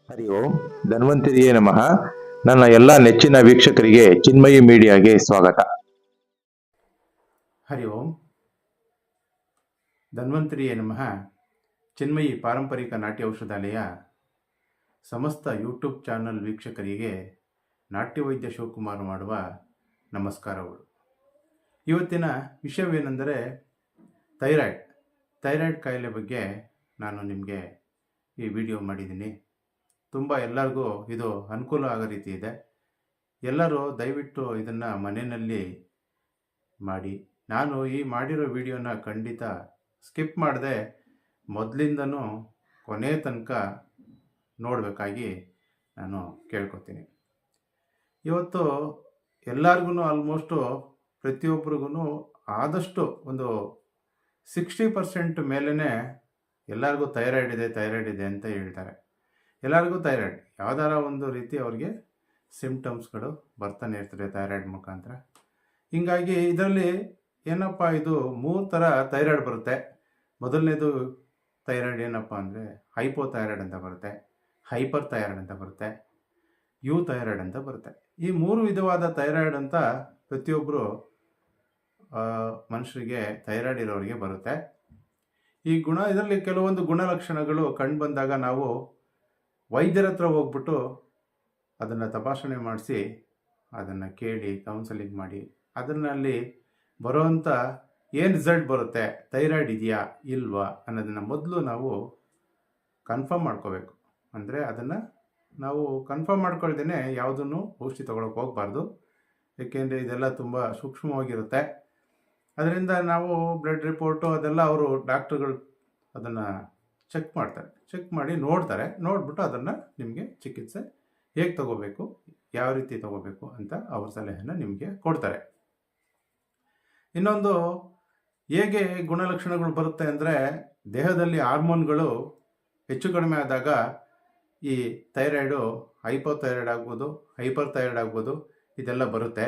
ಹರಿ ಓಂ ಧನ್ವಂತರಿಯೇ ನಮಃ. ನನ್ನ ಎಲ್ಲ ನೆಚ್ಚಿನ ವೀಕ್ಷಕರಿಗೆ ಚಿನ್ಮಯಿ ಮೀಡಿಯಾಗೆ ಸ್ವಾಗತ. ಹರಿ ಓಂ ಧನ್ವಂತರಿಯೇ ನಮಃ. ಚಿನ್ಮಯಿ ಪಾರಂಪರಿಕ ನಾಟ್ಯ ಔಷಧಾಲಯ ಸಮಸ್ತ ಯೂಟ್ಯೂಬ್ ಚಾನಲ್ ವೀಕ್ಷಕರಿಗೆ ನಾಟ್ಯ ವೈದ್ಯ ಶಿವಕುಮಾರ್ ಮಾಡುವ ನಮಸ್ಕಾರಗಳು. ಇವತ್ತಿನ ವಿಷಯವೇನೆಂದರೆ ಥೈರಾಯ್ಡ್ ಕಾಯಿಲೆ ಬಗ್ಗೆ ನಾನು ನಿಮಗೆ ಈ ವಿಡಿಯೋ ಮಾಡಿದ್ದೀನಿ. ತುಂಬ ಎಲ್ಲರಿಗೂ ಇದು ಅನುಕೂಲ ಆಗೋ ರೀತಿ ಇದೆ. ಎಲ್ಲರೂ ದಯವಿಟ್ಟು ಇದನ್ನು ಮನೆಯಲ್ಲಿ ಮಾಡಿ. ನಾನು ಈ ಮಾಡಿರೋ ವಿಡಿಯೋನ ಖಂಡಿತ ಸ್ಕಿಪ್ ಮಾಡದೆ ಮೊದಲಿಂದನೂ ಕೊನೆ ತನಕ ನೋಡಬೇಕಾಗಿ ನಾನು ಕೇಳ್ಕೊತೀನಿ. ಇವತ್ತು ಎಲ್ಲರಿಗೂ ಆಲ್ಮೋಸ್ಟು ಪ್ರತಿಯೊಬ್ಬರಿಗೂ ಆದಷ್ಟು ಒಂದು 60% ಮೇಲೇ ಎಲ್ಲರಿಗೂ ಥೈರಾಯ್ಡ್ ಇದೆ ಅಂತ ಹೇಳ್ತಾರೆ. ಎಲ್ಲರಿಗೂ ಥೈರಾಯ್ಡ್ ಯಾವುದಾರ ಒಂದು ರೀತಿ ಅವ್ರಿಗೆ ಸಿಮ್ಟಮ್ಸ್ಗಳು ಬರ್ತಾನೆ ಇರ್ತದೆ ಥೈರಾಯ್ಡ್ ಮುಖಾಂತರ. ಹೀಗಾಗಿ ಇದರಲ್ಲಿ ಏನಪ್ಪ, ಇದು 3 ಥರ ಥೈರಾಯ್ಡ್ ಬರುತ್ತೆ. ಮೊದಲನೇದು ಥೈರಾಯ್ಡ್ ಏನಪ್ಪ ಅಂದರೆ ಹೈಪೋಥೈರಾಯ್ಡ್ ಅಂತ ಬರುತ್ತೆ, ಹೈಪರ್ ಥೈರಾಯ್ಡ್ ಅಂತ ಬರುತ್ತೆ, ಥೈರಾಯ್ಡ್ ಅಂತ ಬರುತ್ತೆ. ಈ 3 ವಿಧವಾದ ಥೈರಾಯ್ಡ್ ಅಂತ ಪ್ರತಿಯೊಬ್ಬರು ಮನುಷ್ಯರಿಗೆ ಥೈರಾಯ್ಡ್ ಇರೋರಿಗೆ ಬರುತ್ತೆ. ಇದರಲ್ಲಿ ಕೆಲವೊಂದು ಗುಣಲಕ್ಷಣಗಳು ಕಂಡು ಬಂದಾಗ ನಾವು ವೈದ್ಯರ ಹತ್ರ ಹೋಗ್ಬಿಟ್ಟು ಅದನ್ನು ತಪಾಸಣೆ ಮಾಡಿಸಿ ಅದನ್ನು ಕೇಳಿ ಕೌನ್ಸಲಿಂಗ್ ಮಾಡಿ ಅದರಲ್ಲಿ ಬರೋವಂಥ ಏನು ರಿಸಲ್ಟ್ ಬರುತ್ತೆ, ಥೈರಾಯ್ಡ್ ಇದೆಯಾ ಇಲ್ವಾ ಅನ್ನೋದನ್ನು ಮೊದಲು ನಾವು ಕನ್ಫರ್ಮ್ ಮಾಡ್ಕೋಬೇಕು. ಅಂದರೆ ಅದನ್ನು ನಾವು ಕನ್ಫರ್ಮ್ ಮಾಡ್ಕೊಳ್ದೇ ಯಾವುದನ್ನು ಔಷಧಿ ತೊಗೊಳಕ್ಕೆ ಹೋಗಬಾರ್ದು. ಏಕೆಂದರೆ ಇದೆಲ್ಲ ತುಂಬ ಸೂಕ್ಷ್ಮವಾಗಿರುತ್ತೆ. ಅದರಿಂದ ನಾವು ಬ್ಲಡ್ ರಿಪೋರ್ಟು ಅದೆಲ್ಲ ಅವರು ಡಾಕ್ಟ್ರುಗಳು ಅದನ್ನು ಚೆಕ್ ಮಾಡಿ ನೋಡಿಬಿಟ್ಟು ಅದನ್ನು ನಿಮಗೆ ಚಿಕಿತ್ಸೆ ಹೇಗೆ ತಗೋಬೇಕು, ಯಾವ ರೀತಿ ತಗೋಬೇಕು ಅಂತ ಅವ್ರ ಸಲಹೆಯನ್ನು ನಿಮಗೆ ಕೊಡ್ತಾರೆ. ಇನ್ನೊಂದು ಹೇಗೆ ಗುಣಲಕ್ಷಣಗಳು ಬರುತ್ತೆ ಅಂದರೆ, ದೇಹದಲ್ಲಿ ಹಾರ್ಮೋನ್ಗಳು ಹೆಚ್ಚು ಕಡಿಮೆ ಆದಾಗ ಈ ಥೈರಾಯ್ಡು ಹೈಪೋಥೈರಾಯ್ಡ್ ಆಗ್ಬೋದು, ಹೈಪರ್ ಥೈರಾಯ್ಡ್ ಆಗ್ಬೋದು, ಇದೆಲ್ಲ ಬರುತ್ತೆ.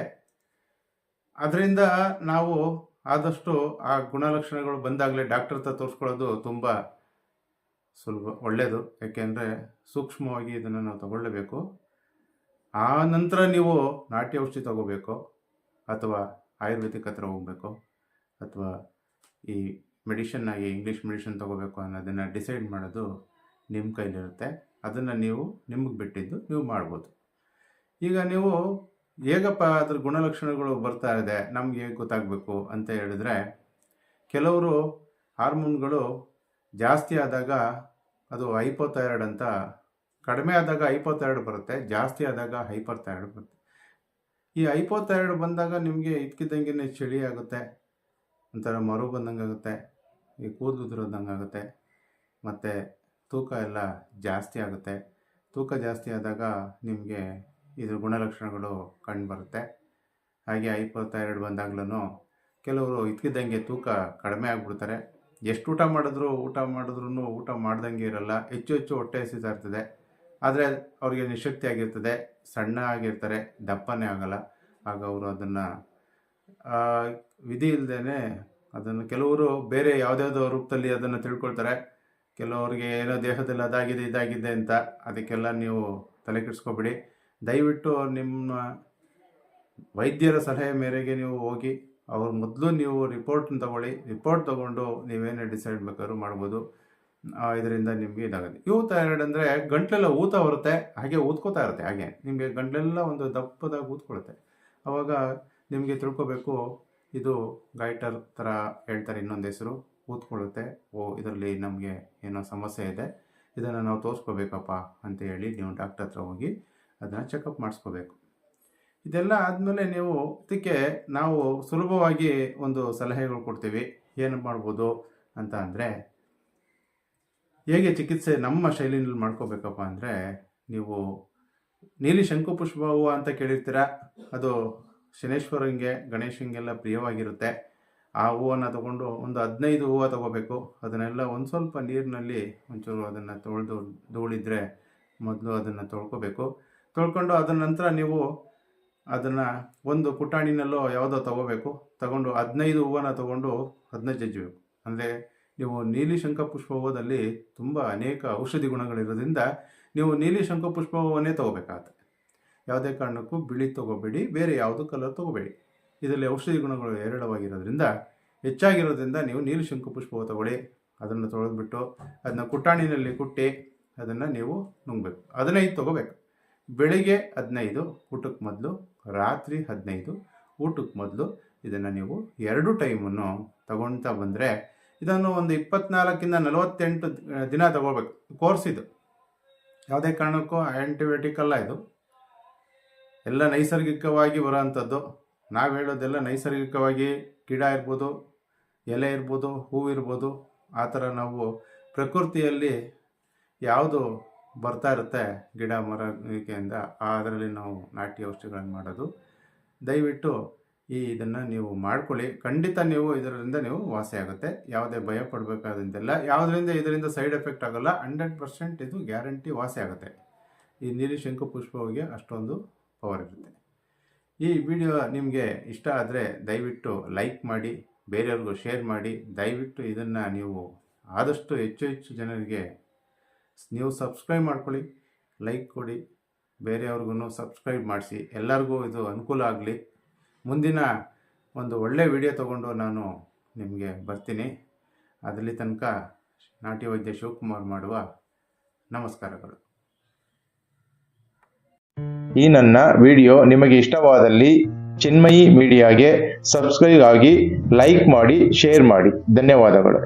ಅದರಿಂದ ನಾವು ಆದಷ್ಟು ಆ ಗುಣಲಕ್ಷಣಗಳು ಬಂದಾಗಲೇ ಡಾಕ್ಟರ್ ಹತ್ರ ತೋರಿಸ್ಕೊಳ್ಳೋದು ತುಂಬ ಒಳ್ಳೆಯದು. ಯಾಕೆಂದರೆ ಸೂಕ್ಷ್ಮವಾಗಿ ಇದನ್ನು ನಾವು ತಗೊಳ್ಳೇಬೇಕು. ಆ ನಂತರ ನೀವು ನಾಟ್ಯ ಔಷಧಿ ತಗೋಬೇಕು ಅಥವಾ ಆಯುರ್ವೇದಿಕ್ ಹತ್ರ ಹೋಗಬೇಕು ಅಥವಾ ಈ ಮೆಡಿಷನ್ನಾಗಿ ಇಂಗ್ಲೀಷ್ ಮೆಡಿಷನ್ ತಗೋಬೇಕು ಅನ್ನೋದನ್ನು ಡಿಸೈಡ್ ಮಾಡೋದು ನಿಮ್ಮ ಕೈಲಿರುತ್ತೆ. ಅದನ್ನು ನಿಮಗೆ ಬಿಟ್ಟಿದ್ದು ನೀವು ಮಾಡ್ಬೋದು. ಈಗ ನೀವು ಹೇಗಪ್ಪ ಅದ್ರ ಗುಣಲಕ್ಷಣಗಳು ಬರ್ತಾ ಇದೆ ನಮಗೆ ಗೊತ್ತಾಗಬೇಕು ಅಂತ ಹೇಳಿದ್ರೆ, ಕೆಲವರು ಹಾರ್ಮೋನ್ಗಳು ಜಾಸ್ತಿ ಆದಾಗ ಅದು ಹೈಪೋಥೈರಾಯ್ಡ್ ಅಂತ, ಕಡಿಮೆ ಆದಾಗ ಹೈಪೋಥೈರಾಯ್ಡ್ ಬರುತ್ತೆ, ಜಾಸ್ತಿ ಆದಾಗ ಹೈಪರ್ ಥೈರಾಯ್ಡ್ ಬರುತ್ತೆ. ಈ ಹೈಪೋಥೈರಾಯ್ಡ್ ಬಂದಾಗ ನಿಮಗೆ ಇದ್ಕಿದ್ದಂಗೆ ಚಳಿ ಆಗುತ್ತೆ, ಒಂಥರ ಮರು ಬಂದಂಗೆ ಆಗುತ್ತೆ, ಈ ಕೂದಲು ಉದುರೋದಂಗೆ ಆಗುತ್ತೆ, ಮತ್ತು ತೂಕ ಎಲ್ಲ ಜಾಸ್ತಿ ಆಗುತ್ತೆ. ತೂಕ ಜಾಸ್ತಿ ಆದಾಗ ನಿಮಗೆ ಇದ್ರ ಗುಣಲಕ್ಷಣಗಳು ಕಂಡುಬರುತ್ತೆ. ಹಾಗೆ ಹೈಪೋಥೈರಾಯ್ಡ್ ಬಂದಾಗ್ಲೂ ಕೆಲವರು ಇದ್ಕಿದ್ದಂಗೆ ತೂಕ ಕಡಿಮೆ ಆಗಿಬಿಡ್ತಾರೆ. ಎಷ್ಟು ಊಟ ಮಾಡಿದ್ರೂ ಊಟ ಮಾಡ್ದಂಗೆ ಇರಲ್ಲ, ಹೆಚ್ಚು ಹೊಟ್ಟೆ ಹಸಿತಾ ಇರ್ತದೆ. ಆದರೆ ಅವರಿಗೆ ನಿಶಕ್ತಿ ಆಗಿರ್ತದೆ, ಸಣ್ಣ ಆಗಿರ್ತಾರೆ, ದಪ್ಪನೇ ಆಗಲ್ಲ. ಆಗ ಅವರು ಅದನ್ನು ವಿಧಿ ಇಲ್ಲದೇ ಅದನ್ನು ಕೆಲವರು ಬೇರೆ ಯಾವುದ್ಯಾವುದೋ ರೂಪದಲ್ಲಿ ಅದನ್ನು ತಿಳ್ಕೊಳ್ತಾರೆ. ಕೆಲವರಿಗೆ ಏನೋ ದೇಹದಲ್ಲಿ ಅದಾಗಿದೆ ಇದಾಗಿದೆ ಅಂತ. ಅದಕ್ಕೆಲ್ಲ ನೀವು ತಲೆ ಕೆಡಿಸ್ಕೊಬೇಡಿ. ದಯವಿಟ್ಟು ನಿಮ್ಮ ವೈದ್ಯರ ಸಲಹೆ ಮೇರೆಗೆ ನೀವು ಹೋಗಿ ಅವ್ರು ಮೊದಲು ನೀವು ರಿಪೋರ್ಟ್ನ ತಗೊಂಡು ನೀವೇನೇ ಡಿಸೈಡ್ ಬೇಕಾದ್ರೂ ಮಾಡ್ಬೋದು. ಇದರಿಂದ ನಿಮಗೆ ಇದಾಗುತ್ತೆ. ಥೈರಾಯ್ಡ್ ಅಂದರೆ ಗಂಟ್ಲೆಲ್ಲ ಊತ ಬರುತ್ತೆ, ಹಾಗೆ ಊದ್ಕೋತಾ ಇರುತ್ತೆ. ಹಾಗೆ ನಿಮಗೆ ಗಂಟ್ಲೆಲ್ಲ ಒಂದು ದಪ್ಪದಾಗಿ ಊದ್ಕೊಳುತ್ತೆ. ಆವಾಗ ನಿಮಗೆ ತಿಳ್ಕೊಬೇಕು, ಇದು ಗೈಟರ್ ಥರ ಹೇಳ್ತಾರೆ ಇನ್ನೊಂದು ಹೆಸರು, ಊದ್ಕೊಳ್ಳುತ್ತೆ. ಇದರಲ್ಲಿ ನಮಗೆ ಏನೋ ಸಮಸ್ಯೆ ಇದೆ, ಇದನ್ನು ನಾವು ತೋರಿಸ್ಕೋಬೇಕಪ್ಪ ಅಂತ ಹೇಳಿ ನೀವು ಡಾಕ್ಟರ್ ಹತ್ರ ಹೋಗಿ ಅದನ್ನು ಚೆಕಪ್ ಮಾಡಿಸ್ಕೋಬೇಕು. ಇದೆಲ್ಲ ಆದಮೇಲೆ ಇದಕ್ಕೆ ನಾವು ಸುಲಭವಾಗಿ ಒಂದು ಸಲಹೆಗಳು ಕೊಡ್ತೀವಿ. ಏನು ಮಾಡ್ಬೋದು ಅಂತ ಅಂದರೆ, ಹೇಗೆ ಚಿಕಿತ್ಸೆ ನಮ್ಮ ಶೈಲಿನಲ್ಲಿ ಮಾಡ್ಕೋಬೇಕಪ್ಪ ಅಂದರೆ, ನೀವು ನೀಲಿ ಶಂಕುಪುಷ್ಪ ಹೂವು ಅಂತ ಕೇಳಿರ್ತೀರ. ಅದು ಶನೇಶ್ವರಂಗೆ ಗಣೇಶಂಗೆಲ್ಲ ಪ್ರಿಯವಾಗಿರುತ್ತೆ. ಆ ಹೂವನ್ನು ತಗೊಂಡು ಒಂದು 15 ಹೂವು ತಗೋಬೇಕು. ಅದನ್ನೆಲ್ಲ ಒಂದು ಸ್ವಲ್ಪ ನೀರಿನಲ್ಲಿ ಒಂಚೂರು ಅದನ್ನು ಧೂಳಿದ್ರೆ ಮೊದಲು ಅದನ್ನು ತೊಳ್ಕೊಂಡು ಅದರ ನಂತರ ನೀವು ಅದನ್ನು ಒಂದು ಪುಟಾಣಿನಲ್ಲೋ ಯಾವುದೋ ತಗೊಂಡು 15 ಹೂವನ್ನು ತಗೊಂಡು 15 ಜಜ್ಜಬೇಕು. ಅಂದರೆ ನೀವು ನೀಲಿ ಶಂಖ ಪುಷ್ಪ ಹೂವದಲ್ಲಿ ತುಂಬ ಅನೇಕ ಔಷಧಿ ಗುಣಗಳಿರೋದ್ರಿಂದ ನೀವು ನೀಲಿ ಶಂಖುಪುಷ್ಪವನ್ನೇ ತೊಗೋಬೇಕಾಗತ್ತೆ. ಯಾವುದೇ ಕಾರಣಕ್ಕೂ ಬಿಳಿ ತೊಗೋಬೇಡಿ, ಬೇರೆ ಯಾವುದು ಕಲರ್ ತೊಗೋಬೇಡಿ. ಇದರಲ್ಲಿ ಔಷಧಿ ಗುಣಗಳು ಹೇರಳವಾಗಿರೋದ್ರಿಂದ ಹೆಚ್ಚಾಗಿರೋದ್ರಿಂದ ನೀವು ನೀಲಿ ಶಂಖುಪುಷ್ಪವು ತಗೊಳ್ಳಿ. ಅದನ್ನು ತೊಳೆದ್ಬಿಟ್ಟು ಅದನ್ನ ಕುಟ್ಟಾಣಿನಲ್ಲಿ ಕುಟ್ಟಿ ಅದನ್ನು ನೀವು ನುಂಗಬೇಕು. 15 ತೊಗೋಬೇಕು. ಬೆಳಿಗ್ಗೆ 15 ಊಟಕ್ಕೆ ಮೊದಲು, ರಾತ್ರಿ 15 ಊಟಕ್ಕೆ ಮೊದಲು. ಇದನ್ನು ನೀವು 2 ಟೈಮನ್ನು ತಗೊಳ್ತಾ ಬಂದರೆ ಇದನ್ನು ಒಂದು 24ರಿಂದ 48 ದಿನ ತಗೋಬೇಕು. ಕೋರ್ಸ್ ಇದು ಯಾವುದೇ ಕಾರಣಕ್ಕೂ ಆ್ಯಂಟಿಬಯೋಟಿಕ್ ಅಲ್ಲ. ಇದು ಎಲ್ಲ ನೈಸರ್ಗಿಕವಾಗಿ ಬರೋವಂಥದ್ದು. ನಾವು ಹೇಳೋದೆಲ್ಲ ನೈಸರ್ಗಿಕವಾಗಿ ಗಿಡ ಇರ್ಬೋದು, ಎಲೆ ಇರ್ಬೋದು, ಹೂವು ಇರ್ಬೋದು, ಆ ಥರ ನಾವು ಪ್ರಕೃತಿಯಲ್ಲಿ ಯಾವುದು ಬರ್ತಾ ಇರುತ್ತೆ ಗಿಡ ಮರಗಳಿಕೆಯಿಂದ ಅದರಲ್ಲಿ ನಾವು ನಾಟಿ ಔಷಧಿಗಳನ್ನು ಮಾಡೋದು. ದಯವಿಟ್ಟು ಇದನ್ನು ನೀವು ಮಾಡ್ಕೊಳ್ಳಿ. ಖಂಡಿತ ನೀವು ಇದರಿಂದ ನೀವು ವಾಸಿ ಆಗುತ್ತೆ. ಯಾವುದೇ ಭಯ ಪಡಬೇಕಾದಂತೆಲ್ಲ ಇದರಿಂದ ಸೈಡ್ ಎಫೆಕ್ಟ್ ಆಗೋಲ್ಲ. 100% ಇದು ಗ್ಯಾರಂಟಿ ವಾಸಿ ಆಗುತ್ತೆ. ಈ ನೀಲಿ ಶಂಖುಪುಷ್ಪವಿಗೆ ಅಷ್ಟೊಂದು ಪವರ್ ಇರುತ್ತೆ. ಈ ವಿಡಿಯೋ ನಿಮಗೆ ಇಷ್ಟ ಆದರೆ ದಯವಿಟ್ಟು ಲೈಕ್ ಮಾಡಿ, ಬೇರೆಯವ್ರಿಗೂ ಶೇರ್ ಮಾಡಿ. ದಯವಿಟ್ಟು ಇದನ್ನು ನೀವು ಆದಷ್ಟು ಹೆಚ್ಚು ಜನರಿಗೆ ನೀವು ಸಬ್ಸ್ಕ್ರೈಬ್ ಮಾಡ್ಕೊಳ್ಳಿ, ಲೈಕ್ ಕೊಡಿ, ಬೇರೆಯವ್ರಿಗೂ ಸಬ್ಸ್ಕ್ರೈಬ್ ಮಾಡಿಸಿ. ಎಲ್ಲರಿಗೂ ಇದು ಅನುಕೂಲ ಆಗಲಿ. ಮುಂದಿನ ಒಂದು ಒಳ್ಳೆಯ ವಿಡಿಯೋ ತಗೊಂಡು ನಾನು ನಿಮಗೆ ಬರ್ತೀನಿ. ಅದರಲ್ಲಿ ತನಕ ನಾಟಿ ವೈದ್ಯ ಶಿವಕುಮಾರ್ ಮಾಡುವ ನಮಸ್ಕಾರಗಳು. ಈ ನನ್ನ ವಿಡಿಯೋ ನಿಮಗೆ ಇಷ್ಟವಾದಲ್ಲಿ ಚಿನ್ಮಯಿ ಮೀಡಿಯಾಗೆ ಸಬ್ಸ್ಕ್ರೈಬ್ ಆಗಿ, ಲೈಕ್ ಮಾಡಿ, ಶೇರ್ ಮಾಡಿ. ಧನ್ಯವಾದಗಳು.